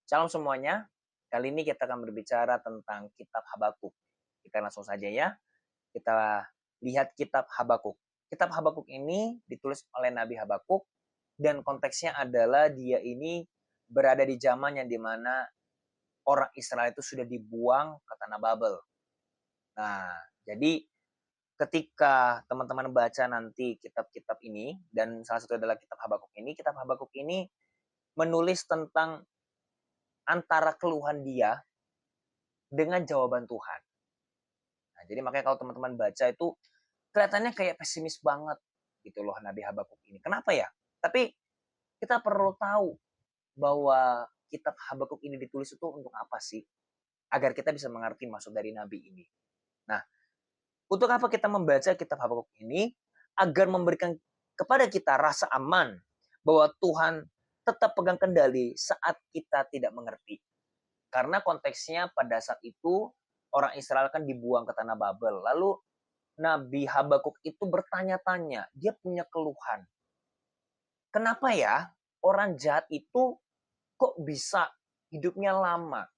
Shalom semuanya. Kali ini kita akan berbicara tentang kitab Habakuk. Kita langsung saja ya. Kita lihat kitab Habakuk. Kitab Habakuk ini ditulis oleh Nabi Habakuk dan konteksnya adalah dia ini berada di zaman yang dimana orang Israel itu sudah dibuang ke tanah Babel. Nah, jadi ketika teman-teman baca nanti kitab-kitab ini, dan salah satu adalah kitab Habakuk ini menulis tentang antara keluhan dia dengan jawaban Tuhan. Nah, jadi makanya kalau teman-teman baca itu kelihatannya kayak pesimis banget gitu loh Nabi Habakuk ini. Kenapa ya? Tapi kita perlu tahu bahwa kitab Habakuk ini ditulis itu untuk apa sih? Agar kita bisa mengerti maksud dari nabi ini. Nah, untuk apa kita membaca kitab Habakuk ini? Agar memberikan kepada kita rasa aman bahwa Tuhan tetap pegang kendali saat kita tidak mengerti. Karena konteksnya pada saat itu orang Israel kan dibuang ke tanah Babel. Lalu Nabi Habakuk itu bertanya-tanya, dia punya keluhan. Kenapa ya orang jahat itu kok bisa hidupnya lama?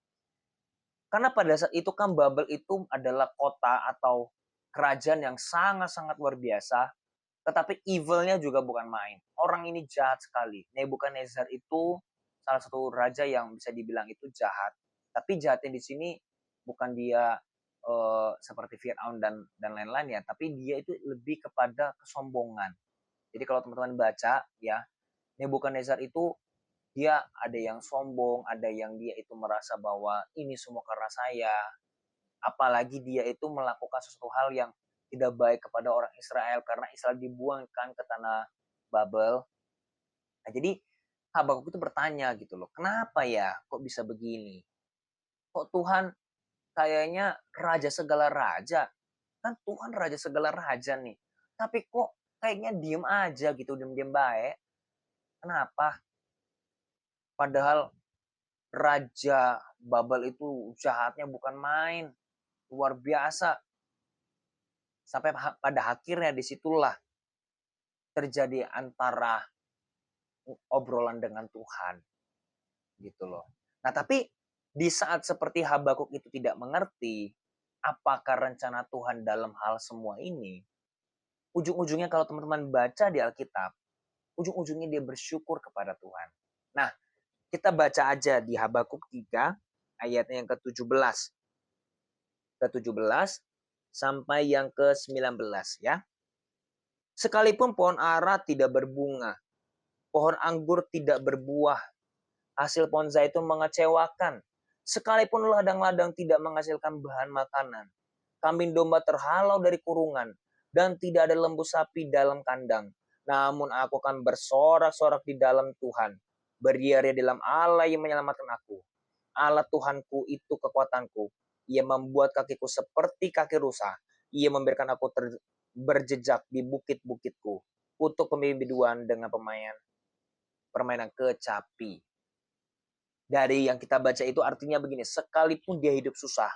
Karena pada saat itu kan Babel itu adalah kota atau kerajaan yang sangat-sangat luar biasa. Tetapi evilnya juga bukan main. Orang ini jahat sekali. Nebukadnezar itu salah satu raja yang bisa dibilang itu jahat. Tapi jahatnya di sini bukan dia seperti Fir'aun dan lain-lain ya, tapi dia itu lebih kepada kesombongan. Jadi kalau teman-teman baca ya, Nebukadnezar itu dia ada yang sombong, ada yang dia itu merasa bahwa ini semua karena saya. Apalagi dia itu melakukan sesuatu hal yang tidak baik kepada orang Israel karena Israel dibuangkan ke tanah Babel. Nah, jadi Habakuk itu bertanya gitu loh, kenapa ya kok bisa begini? Kok Tuhan kayaknya raja segala raja? Kan Tuhan raja segala raja nih. Tapi kok kayaknya diem aja gitu, diem-diem baik. Kenapa? Padahal Raja Babel itu jahatnya bukan main. Luar biasa. Sampai pada akhirnya disitulah terjadi antara obrolan dengan Tuhan. Gitu loh. Nah tapi di saat seperti Habakuk itu tidak mengerti apakah rencana Tuhan dalam hal semua ini, ujung-ujungnya kalau teman-teman baca di Alkitab, ujung-ujungnya dia bersyukur kepada Tuhan. Nah, kita baca aja di Habakuk 3 ayatnya yang ke-17. Ke-17 sampai yang ke-19 ya. Sekalipun pohon ara tidak berbunga, pohon anggur tidak berbuah, hasil pohon zaitun mengecewakan, sekalipun ladang-ladang tidak menghasilkan bahan makanan, kambing domba terhalau dari kurungan, dan tidak ada lembu sapi dalam kandang. Namun aku akan bersorak-sorak di dalam Tuhan, beria-ria dalam Allah yang menyelamatkan aku. Allah Tuhanku itu kekuatanku. Ia membuat kakiku seperti kaki rusa. Ia memberikan aku berjejak di bukit-bukitku untuk pembibiduan dengan permainan kecapi. Dari yang kita baca itu artinya begini, sekalipun dia hidup susah,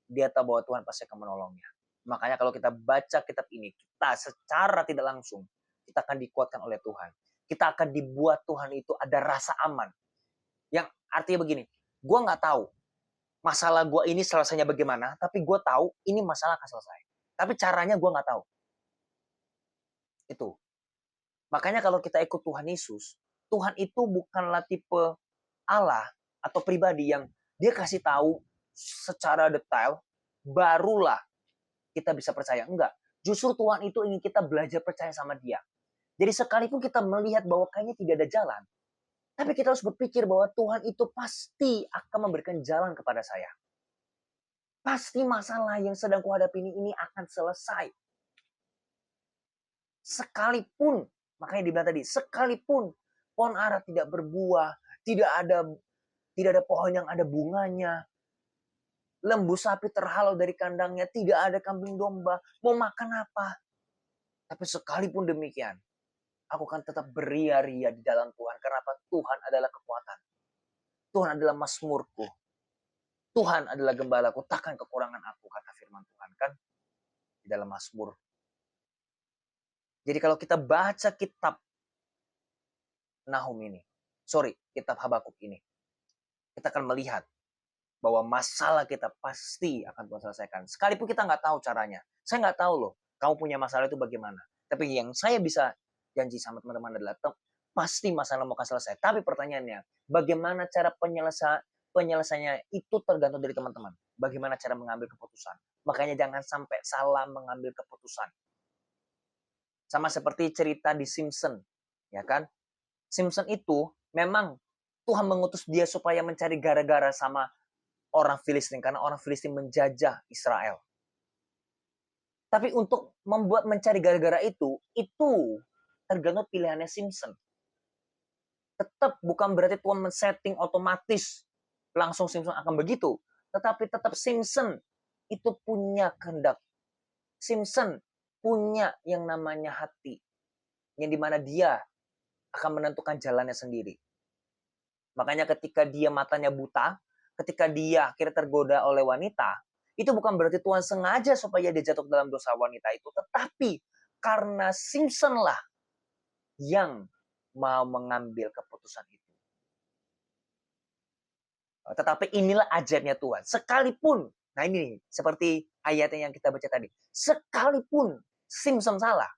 dia tahu bahwa Tuhan pasti akan menolongnya. Makanya kalau kita baca kitab ini, kita secara tidak langsung, kita akan dikuatkan oleh Tuhan. Kita akan dibuat Tuhan itu ada rasa aman. Yang artinya begini, gue gak tahu masalah gue ini selesainya bagaimana, tapi gue tahu ini masalah akan selesai. Tapi caranya gue gak tahu. Itu. Makanya kalau kita ikut Tuhan Yesus, Tuhan itu bukanlah tipe Allah atau pribadi yang dia kasih tahu secara detail, barulah kita bisa percaya. Enggak. Justru Tuhan itu ingin kita belajar percaya sama dia. Jadi sekalipun kita melihat bahwa kayaknya tidak ada jalan, tapi kita harus berpikir bahwa Tuhan itu pasti akan memberikan jalan kepada saya. Pasti masalah yang sedang kuhadapi ini akan selesai. Sekalipun, makanya dibilang tadi, sekalipun pohon ara tidak berbuah, tidak ada pohon yang ada bunganya, lembu sapi terhalau dari kandangnya, tidak ada kambing domba, mau makan apa? Tapi sekalipun demikian, aku akan tetap beria-ria di dalam Tuhan. Karena apa? Tuhan adalah kekuatan. Tuhan adalah mazmurku. Tuhan adalah gembalaku, takkan kekurangan aku, kata firman Tuhan kan di dalam Mazmur. Jadi kalau kita baca kitab kitab Habakuk ini, kita akan melihat bahwa masalah kita pasti akan Tuhan selesaikan. Sekalipun kita nggak tahu caranya. Saya nggak tahu loh, kamu punya masalah itu bagaimana. Tapi yang saya bisa janji sama teman-teman adalah pasti masalah mau akan selesai. Tapi pertanyaannya, bagaimana cara penyelesaiannya itu tergantung dari teman-teman. Bagaimana cara mengambil keputusan. Makanya jangan sampai salah mengambil keputusan. Sama seperti cerita di Simpson, ya kan? Simpson itu memang Tuhan mengutus dia supaya mencari gara-gara sama orang Filistin karena orang Filistin menjajah Israel. Tapi untuk membuat mencari gara-gara itu tergantung pilihannya Simpson. Tetap bukan berarti Tuhan men-setting otomatis langsung Simpson akan begitu. Tetapi tetap Simpson itu punya kehendak. Simpson punya yang namanya hati. Yang dimana dia akan menentukan jalannya sendiri. Makanya ketika dia matanya buta, ketika dia akhirnya tergoda oleh wanita, itu bukan berarti Tuhan sengaja supaya dia jatuh dalam dosa wanita itu. Tetapi karena Simpson lah yang mau mengambil keputusan itu. Tetapi inilah ajaibnya Tuhan. Sekalipun, nah ini seperti ayatnya yang kita baca tadi. Sekalipun Simpson salah,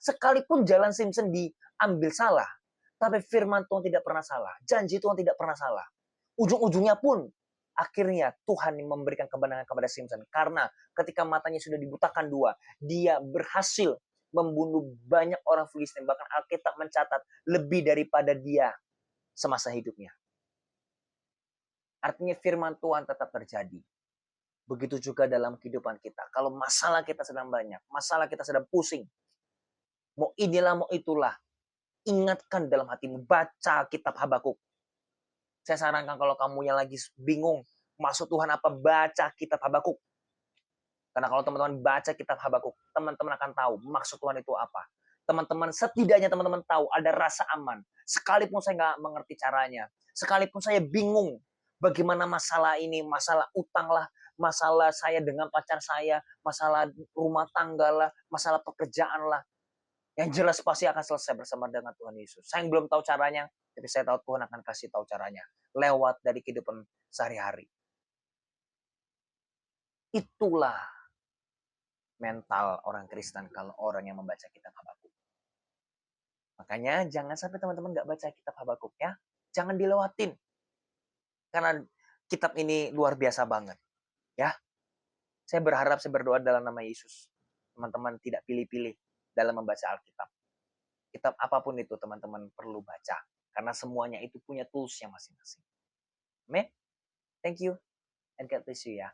sekalipun jalan Simpson diambil salah, tapi firman Tuhan tidak pernah salah. Janji Tuhan tidak pernah salah. Ujung-ujungnya pun akhirnya Tuhan yang memberikan kemenangan kepada Simpson. Karena ketika matanya sudah dibutakan dua, dia berhasil membunuh banyak orang Filistin. Bahkan Alkitab mencatat lebih daripada dia semasa hidupnya. Artinya firman Tuhan tetap terjadi. Begitu juga dalam kehidupan kita. Kalau masalah kita sedang banyak, masalah kita sedang pusing, mau inilah, mau itulah, ingatkan dalam hatimu, baca kitab Habakuk. Saya sarankan kalau kamu yang lagi bingung, maksud Tuhan apa, baca kitab Habakuk. Karena kalau teman-teman baca kitab Habakuk, teman-teman akan tahu maksud Tuhan itu apa. Teman-teman, setidaknya teman-teman tahu ada rasa aman. Sekalipun saya nggak mengerti caranya, sekalipun saya bingung bagaimana masalah ini, masalah utang lah, masalah saya dengan pacar saya, masalah rumah tangga lah, masalah pekerjaan lah. Yang jelas pasti akan selesai bersama dengan Tuhan Yesus. Saya yang belum tahu caranya, tapi saya tahu Tuhan akan kasih tahu caranya. Lewat dari kehidupan sehari-hari. Itulah mental orang Kristen kalau orang yang membaca kitab Habakuk. Makanya jangan sampai teman-teman nggak baca kitab Habakuk ya. Jangan dilewatin. Karena kitab ini luar biasa banget. Ya, saya berharap, saya berdoa dalam nama Yesus. Teman-teman tidak pilih-pilih dalam membaca Alkitab. Kitab apapun itu teman-teman perlu baca. Karena semuanya itu punya toolsnya masing-masing. Amin. Thank you. And God bless you ya.